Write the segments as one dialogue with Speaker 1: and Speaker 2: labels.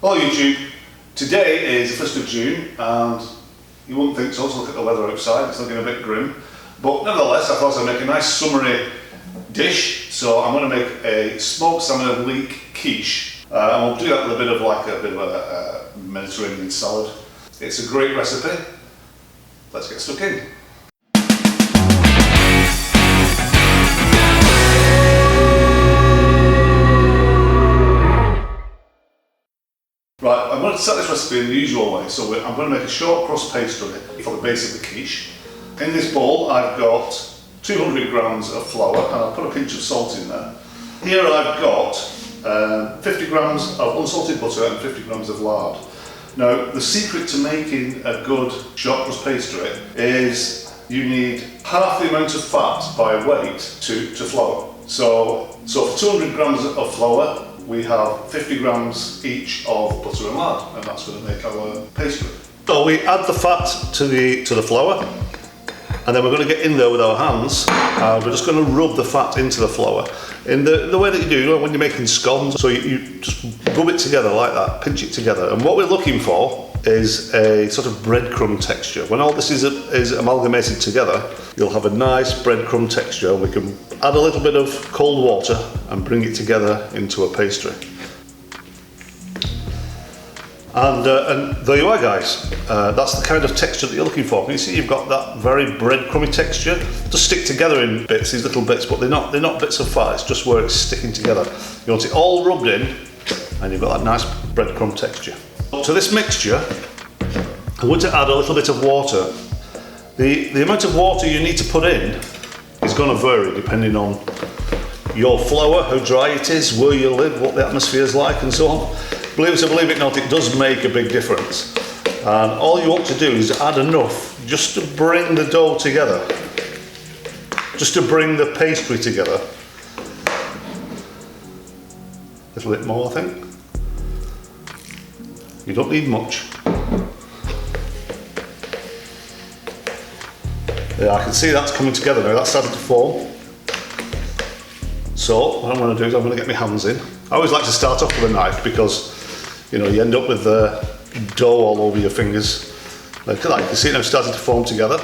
Speaker 1: Hello YouTube, today is the 1st of June and you wouldn't think so, look at the weather outside, it's looking a bit grim, but nevertheless I thought I'd make a nice summery dish. So I'm going to make a smoked salmon and leek quiche, and we'll do that with a bit of a Mediterranean salad. It's a great recipe, let's get stuck in. Right, I'm going to set this recipe in the usual way. So I'm going to make a short crust pastry for the base of the quiche. In this bowl I've got 200 grams of flour and I'll put a pinch of salt in there. Here I've got 50 grams of unsalted butter and 50 grams of lard. Now the secret to making a good short crust pastry is you need half the amount of fat by weight to flour. So for 200 grams of flour we have 50 grams each of butter and lard, and that's going to make our pastry. So we add the fat to the flour, and then we're going to get in there with our hands. We're just going to rub the fat into the flour in the way that you do when you're making scones. So you just rub it together like that, pinch it together. And what we're looking for is a sort of breadcrumb texture. When all this is amalgamated together, you'll have a nice breadcrumb texture. We can add a little bit of cold water and bring it together into a pastry. And there you are, guys. That's the kind of texture that you're looking for. Can you see you've got that very breadcrumby texture? Just stick together in bits, these little bits, but they're not bits of fat, it's just where it's sticking together. You want it all rubbed in, and you've got that nice breadcrumb texture. To this mixture, I want to add a little bit of water. The amount of water you need to put in is going to vary depending on your flour, how dry it is, where you live, what the atmosphere is like, and so on. Believe it or not, it does make a big difference. And all you want to do is add enough just to bring the dough together, just to bring the pastry together. A little bit more, I think. You don't need much. Yeah, I can see that's coming together now, that's starting to form. So what I'm going to do is I'm going to get my hands in. I always like to start off with a knife because you end up with the dough all over your fingers. Like that, you can see it now starting to form together.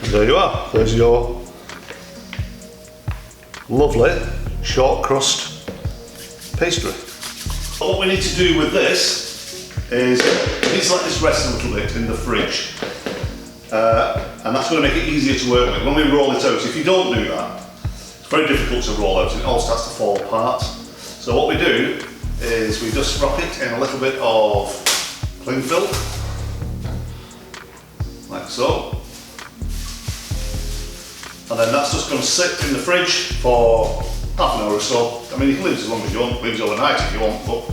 Speaker 1: And there you are, there's your lovely short crust pastry. What we need to do with this is we need to let this rest a little bit in the fridge. And that's going to make it easier to work with. When we roll it out, if you don't do that, it's very difficult to roll out and it all starts to fall apart. So what we do is we just wrap it in a little bit of cling film, like so. And then that's just going to sit in the fridge for half an hour or so. I mean, you can leave it as long as you want, leave it overnight if you want, but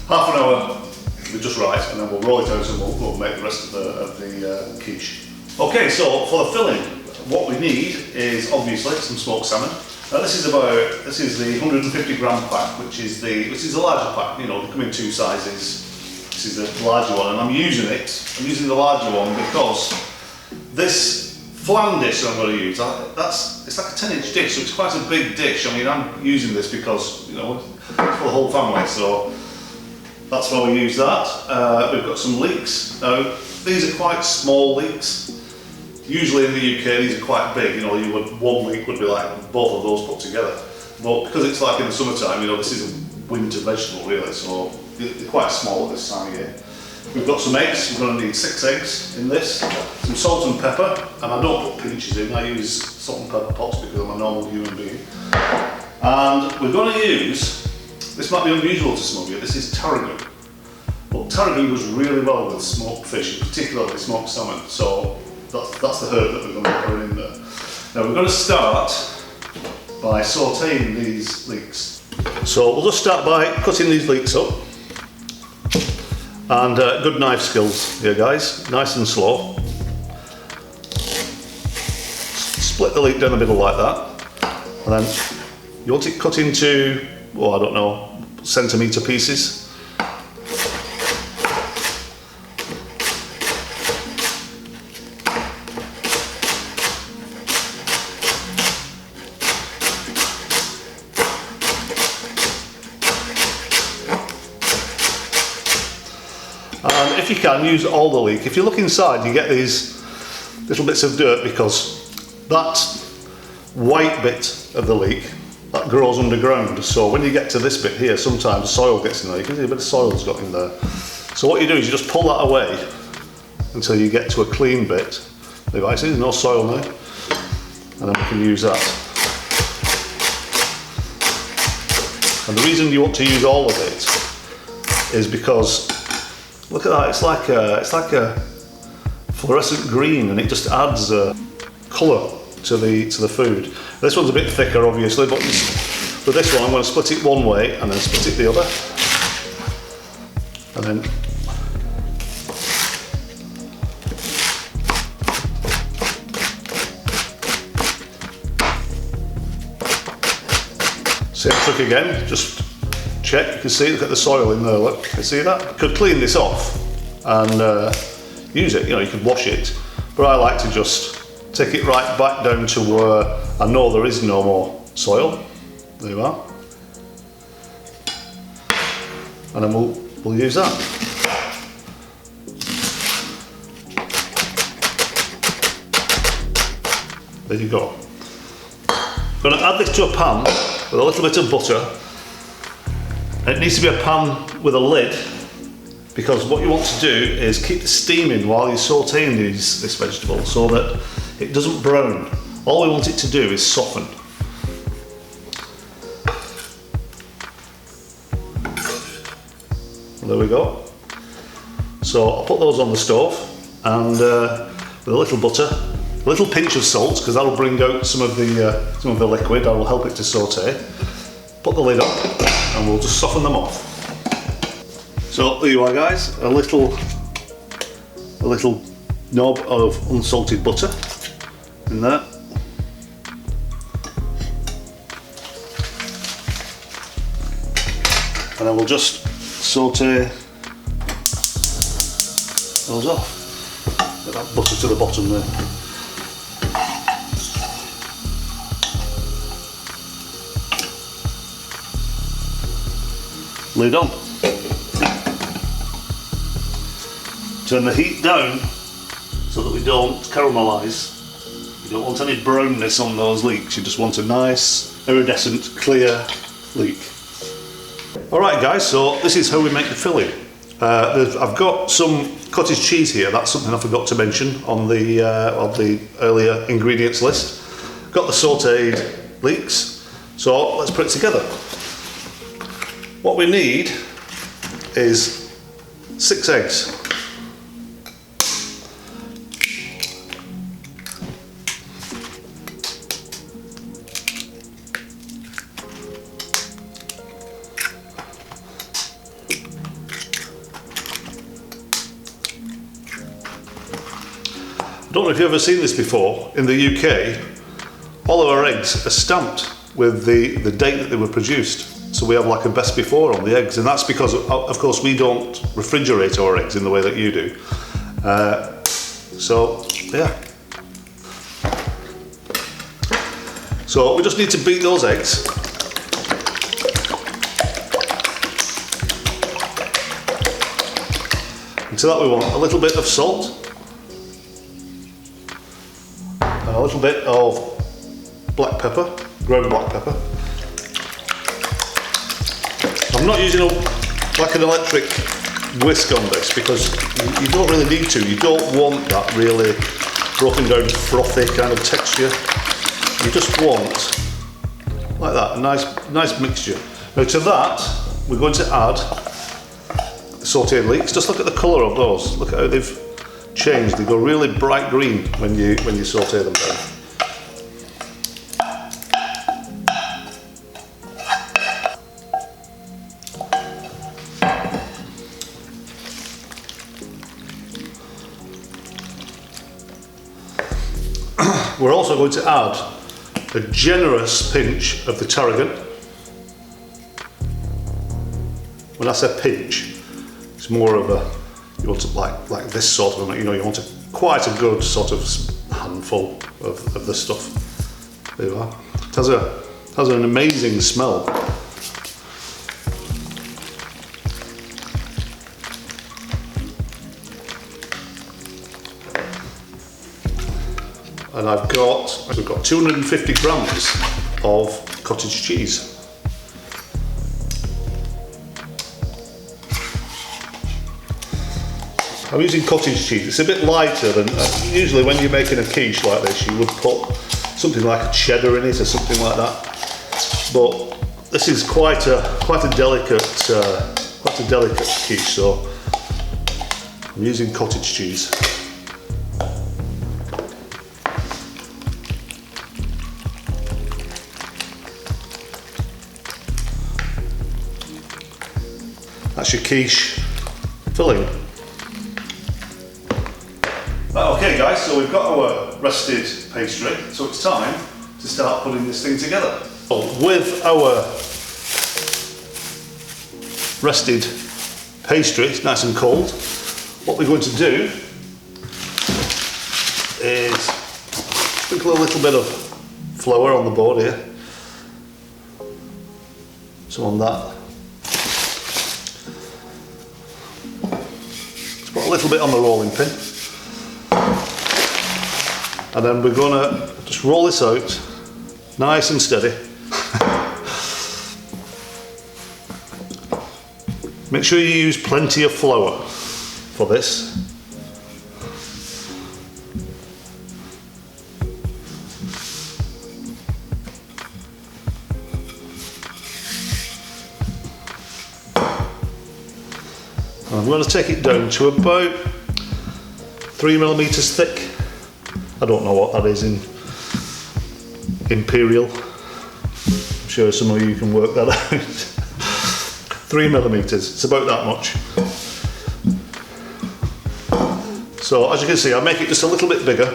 Speaker 1: half an hour will be just right, and then we'll roll it out and we'll make the rest of the quiche. Okay, so for the filling, what we need is obviously some smoked salmon. Now this is the 150 gram pack, which is the larger pack. They come in two sizes. This is the larger one, and I'm using the larger one because this flan dish that I'm going to use, it's like a 10-inch dish, so it's quite a big dish. I mean, I'm using this because it's for the whole family, so that's why we use that. We've got some leeks. Now these are quite small leeks. Usually in the UK these are quite big. One leek would be like both of those put together. But because it's like in the summertime, this is a winter vegetable really, so they're quite small at this time of year. We've got some eggs. We're going to need 6 eggs in this, some salt and pepper, and I don't put pinches in, I use salt and pepper pots because I'm a normal human being. And we're going to use, this might be unusual to some of you, this is tarragon. But tarragon goes really well with smoked fish, particularly smoked salmon, so that's the herb that we're going to put in there. Now we're going to start by sautéing these leeks. So we'll just start by cutting these leeks up. And good knife skills here, guys, nice and slow. Split the leek down the middle like that, and then you want it cut into, I don't know, centimetre pieces. if you can, use all the leek. If you look inside, you get these little bits of dirt because that white bit of the leek, that grows underground. So when you get to this bit here, sometimes soil gets in there. You can see a bit of soil's got in there. So what you do is you just pull that away until you get to a clean bit. There you go, see, there's no soil now. And then we can use that. And the reason you want to use all of it is because, look at that, it's like a fluorescent green, and it just adds a colour to the food. This one's a bit thicker, obviously, but with this one I'm going to split it one way and then split it the other. And then same trick again, just check, you can see, look at the soil in there, look, you see that? You could clean this off and use it, you know, you could wash it, but I like to just take it right back down to where I know there is no more soil. There you are. And then we'll use that. There you go. I'm going to add this to a pan with a little bit of butter. It needs to be a pan with a lid, because what you want to do is keep the steam in while you're sauteing this vegetable so that it doesn't brown. All we want it to do is soften. There we go. So I'll put those on the stove, and with a little butter, a little pinch of salt, because that'll bring out some of the liquid. That will help it to saute. Put the lid on, and we'll just soften them off. So there you are, guys. A little knob of unsalted butter in there. And then we'll just saute those off. Get that butter to the bottom there. Lid on. Turn the heat down so that we don't caramelise. You don't want any brownness on those leeks, you just want a nice, iridescent, clear leek. Alright guys, so this is how we make the filling. I've got some cottage cheese here, that's something I forgot to mention on the earlier ingredients list. Got the sautéed leeks, so let's put it together. What we need is 6 eggs. I don't know if you've ever seen this before. In the UK, all of our eggs are stamped with the date that they were produced. So we have like a best before on the eggs, and that's because, of course, we don't refrigerate our eggs in the way that you do. So, yeah. So we just need to beat those eggs. And to that we want a little bit of salt. And a little bit of black pepper, ground black pepper. I'm not using like an electric whisk on this because you don't really need to. You don't want that really broken down frothy kind of texture. You just want, like that, a nice mixture. Now to that, we're going to add the sautéed leeks. Just look at the colour of those. Look at how they've changed. They go really bright green when you sauté them down. We're also going to add a generous pinch of the tarragon. When I say pinch, it's more of a, you want to like this sort of, you know, you want quite a good sort of handful of this stuff. There you are. It has an amazing smell. and we've got 250 grams of cottage cheese. I'm using cottage cheese. It's a bit lighter than usually when you're making a quiche like this. You would put something like a cheddar in it or something like that. But this is quite a delicate quiche, so I'm using cottage cheese. That's your quiche filling. Right, okay guys, so we've got our rested pastry, so it's time to start putting this thing together. With our rested pastry, it's nice and cold, what we're going to do is sprinkle a little bit of flour on the board here. Some on that. Let's put a little bit on the rolling pin. And then we're gonna just roll this out nice and steady. Make sure you use plenty of flour for this. And I'm going to take it down to about 3mm thick. I don't know what that is in imperial. I'm sure some of you can work that out. 3mm, it's about that much. So as you can see, I make it just a little bit bigger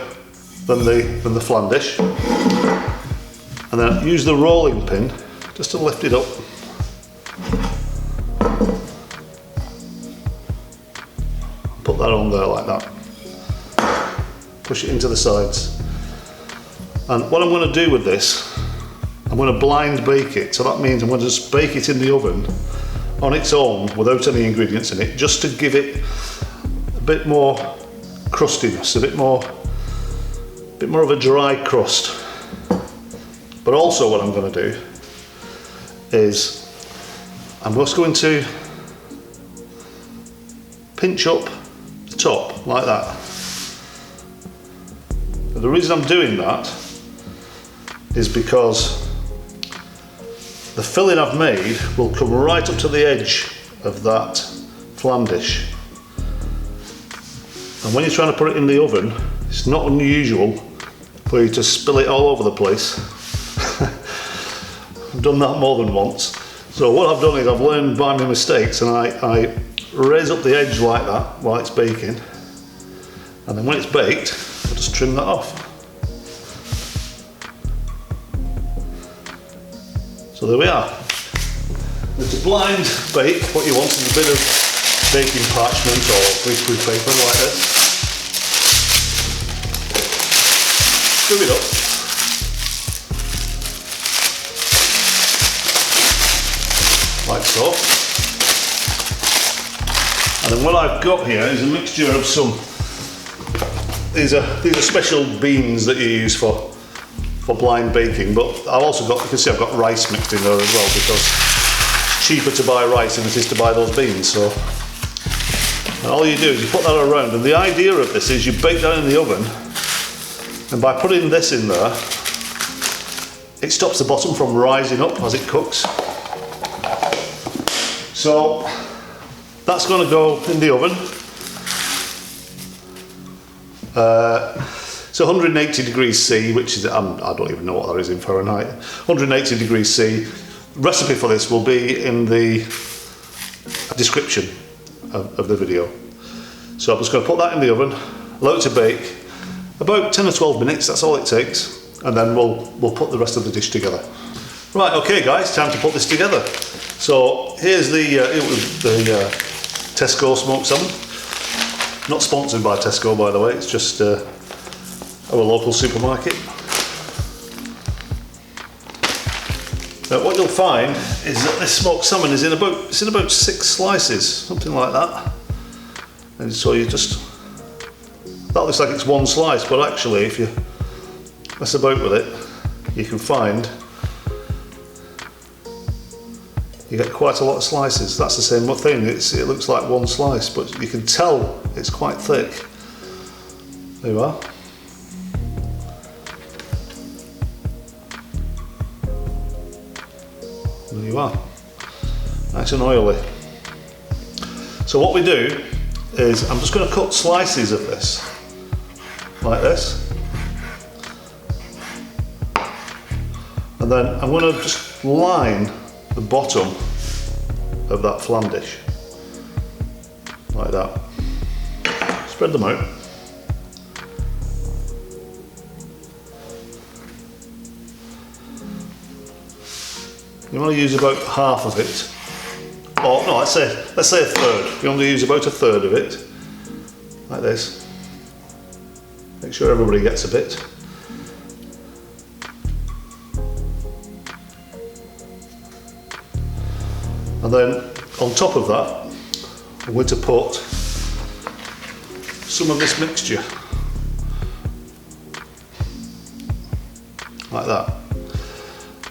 Speaker 1: than the flan dish, and then use the rolling pin just to lift it up. Put that on there like that. Push it into the sides. And what I'm going to do with this, I'm going to blind bake it. So that means I'm going to just bake it in the oven on its own without any ingredients in it, just to give it a bit more crustiness, a bit more of a dry crust. But also what I'm going to do is I'm just going to pinch up the top like that. And the reason I'm doing that is because the filling I've made will come right up to the edge of that flan dish. And when you're trying to put it in the oven, it's not unusual for you to spill it all over the place. I've done that more than once. So what I've done is I've learned by my mistakes, and I raise up the edge like that while it's baking. And then when it's baked, I just trim that off. So there we are. Now to blind bake, what you want is a bit of baking parchment or greaseproof paper like this. Screw it up. Like so. And then what I've got here is a mixture of some, these are special beans that you use for blind baking, but I've also got, you can see I've got rice mixed in there as well, because it's cheaper to buy rice than it is to buy those beans. So, and all you do is you put that around, and the idea of this is you bake that in the oven, and by putting this in there, it stops the bottom from rising up as it cooks. So that's going to go in the oven. So 180 degrees C, which is, I don't even know what that is in Fahrenheit. 180 degrees C. Recipe for this will be in the description of the video. So I'm just going to put that in the oven, allow it to bake about 10 or 12 minutes. That's all it takes, and then we'll put the rest of the dish together. Right, okay guys, time to put this together. So here's the Tesco smoked salmon. Not sponsored by Tesco, by the way. It's just our local supermarket. Now what you'll find is that this smoked salmon is in about 6 slices, something like that. And so you just, that looks like it's one slice, but actually if you mess about with it, you can find you get quite a lot of slices. That's the same thing, it looks like one slice, but you can tell it's quite thick. There you are. There you are. Nice and oily. So what we do is, I'm just going to cut slices of this, like this. And then I'm going to just line the bottom of that flan dish, like that. Spread them out. You want to use about half of it. Or no, let's say a third. You want to use about a third of it, like this. Make sure everybody gets a bit. And then on top of that, I'm going to put some of this mixture, like that.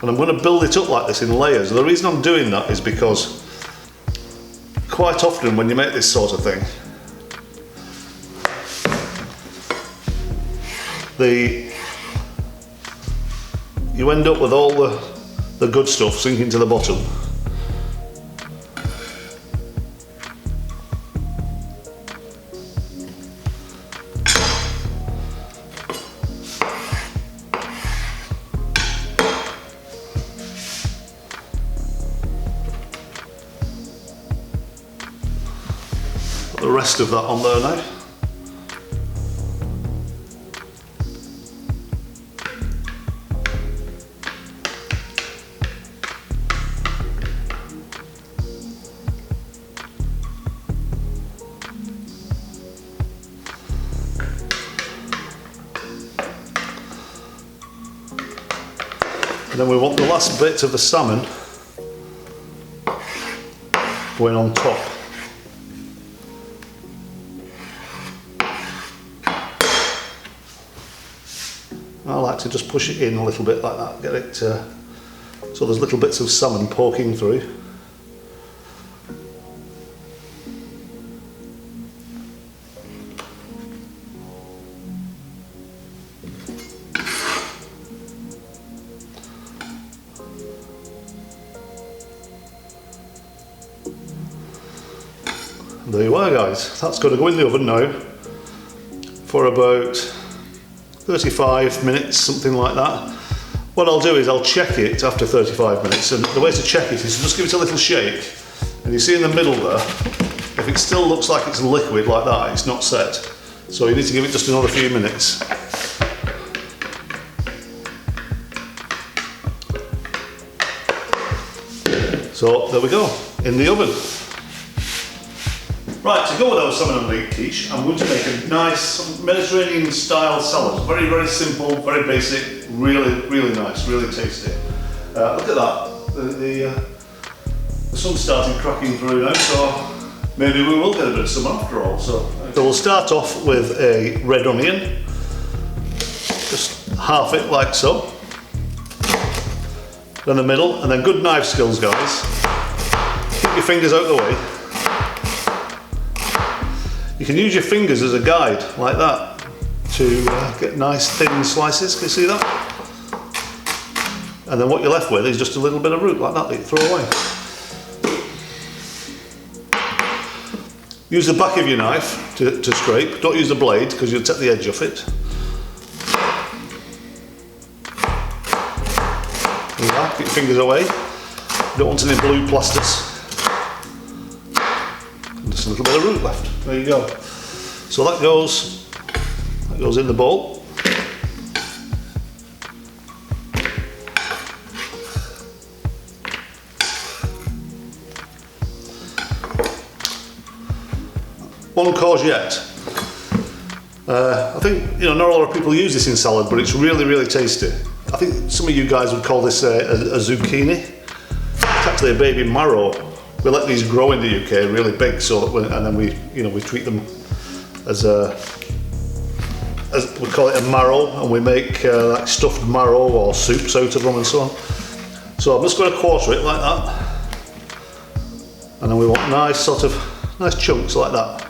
Speaker 1: And I'm going to build it up like this in layers. The reason I'm doing that is because quite often when you make this sort of thing, you end up with all the good stuff sinking to the bottom. Put the rest of that on there now. And then we want the last bit of the salmon going on top. I like to just push it in a little bit like that, get it so there's little bits of salmon poking through. There you are, guys. That's going to go in the oven now for about 35 minutes, something like that. What I'll do is I'll check it after 35 minutes, and the way to check it is to just give it a little shake, and you see in the middle there, if it still looks like it's liquid like that, it's not set. So you need to give it just another few minutes. So there we go, in the oven. Right, to go with our salmon and leek quiche, I'm going to make a nice Mediterranean style salad. Very, very simple, very basic, really, really nice, really tasty. Look at that, the sun's starting cracking through now, so maybe we will get a bit of summer after all. So we'll start off with a red onion, just half it like so, then the middle, and then good knife skills, guys. Keep your fingers out of the way. You can use your fingers as a guide, like that, to get nice thin slices. Can you see that? And then what you're left with is just a little bit of root, like that you throw away. Use the back of your knife to scrape. Don't use the blade, because you'll take the edge off it. There you are, keep your fingers away. You don't want any blue plasters. Just a little bit of root left. There you go. So that goes in the bowl. One courgette. I think not a lot of people use this in salad, but it's really, really tasty. I think some of you guys would call this a zucchini. It's actually a baby marrow. We let these grow in the UK really big, so that and then we treat them as we call it a marrow, and we make like stuffed marrow or soups out of them and so on. So I'm just going to quarter it like that, and then we want nice chunks like that.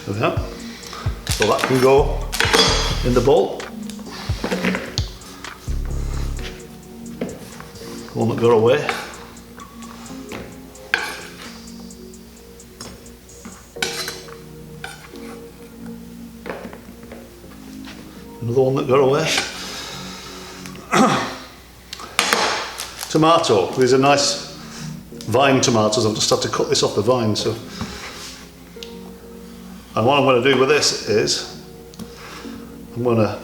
Speaker 1: There we are. So that can go in the bowl. One that got away. Another one that got away. Tomato. These are nice vine tomatoes. I've just had to cut this off the vine. So, and what I'm going to do with this is I'm going to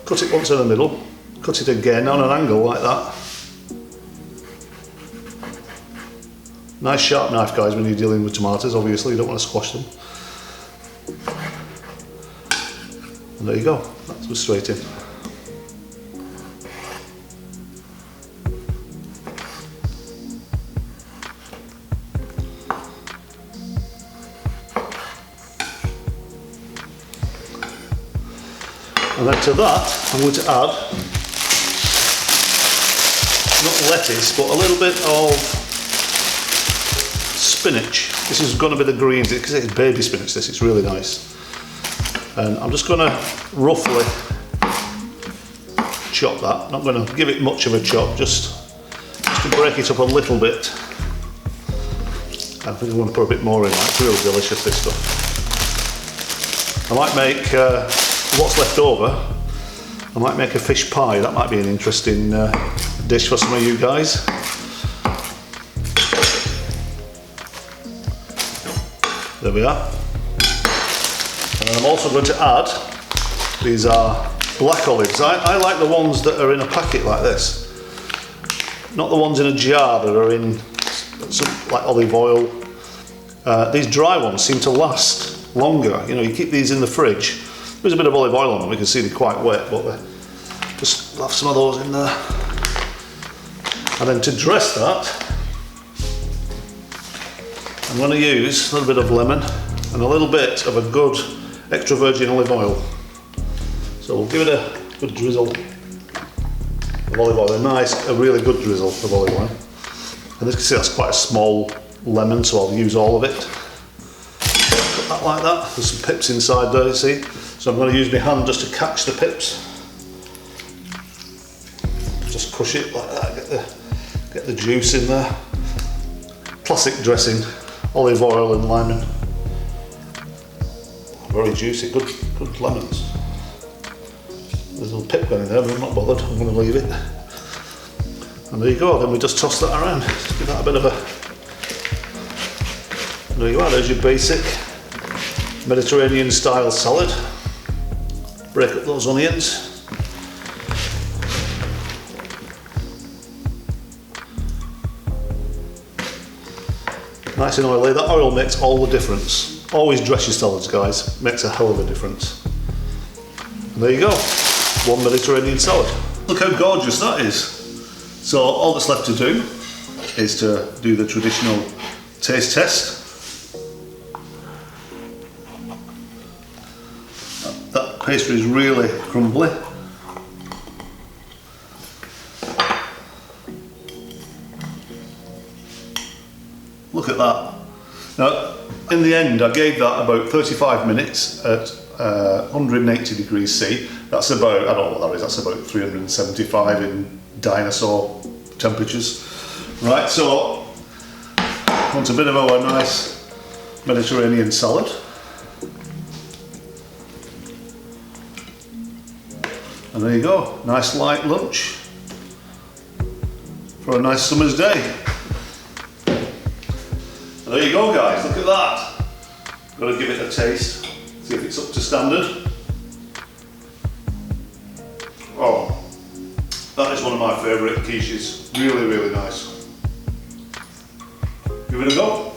Speaker 1: cut it once in the middle, cut it again on an angle like that. Nice sharp knife, guys, when you're dealing with tomatoes. Obviously you don't want to squash them. And there you go, that's just straight in. And then to that I'm going to add, not lettuce, but a little bit of spinach. This is going to be the greens, because it's baby spinach, this, it's really nice. And I'm just going to roughly chop that. Not going to give it much of a chop, just to break it up a little bit. I think I'm going to put a bit more in that. It's really delicious, this stuff. I might make what's left over, I might make a fish pie. That might be an interesting dish for some of you guys. There we are. And then I'm also going to add, these are black olives. I like the ones that are in a packet like this. Not the ones in a jar that are in some, like olive oil. These dry ones seem to last longer. You know, you keep these in the fridge. There's a bit of olive oil on them, we can see they're quite wet, but just have some of those in there. And then to dress that, I'm going to use a little bit of lemon and a little bit of a good extra virgin olive oil. So we'll give it a good drizzle of olive oil, a really good drizzle of olive oil. And as you can see, that's quite a small lemon, so I'll use all of it. Put that like that. There's some pips inside there, you see. So I'm going to use my hand just to catch the pips. Just crush it like that, get the juice in there. Classic dressing, olive oil and lemon. Very juicy, good lemons. There's a little pip going in there, but I'm not bothered, I'm going to leave it. And there you go, then we just toss that around. Just give that a bit of a... There you are, there's your basic Mediterranean style salad. Break up those onions. Nice and oily, that oil makes all the difference. Always dress your salads, guys, makes a hell of a difference. And there you go, one Mediterranean salad. Look how gorgeous that is. So all that's left to do is to do the traditional taste test. That pastry is really crumbly. Look at that. Now, in the end, I gave that about 35 minutes at 180 degrees C. That's about, I don't know what that is, that's about 375 in dinosaur temperatures. Right, so, want a bit of our nice Mediterranean salad. And there you go, nice light lunch for a nice summer's day. And there you go, guys, look at that. Got to give it a taste, see if it's up to standard. Oh, that is one of my favourite quiches. Really, really nice. Give it a go.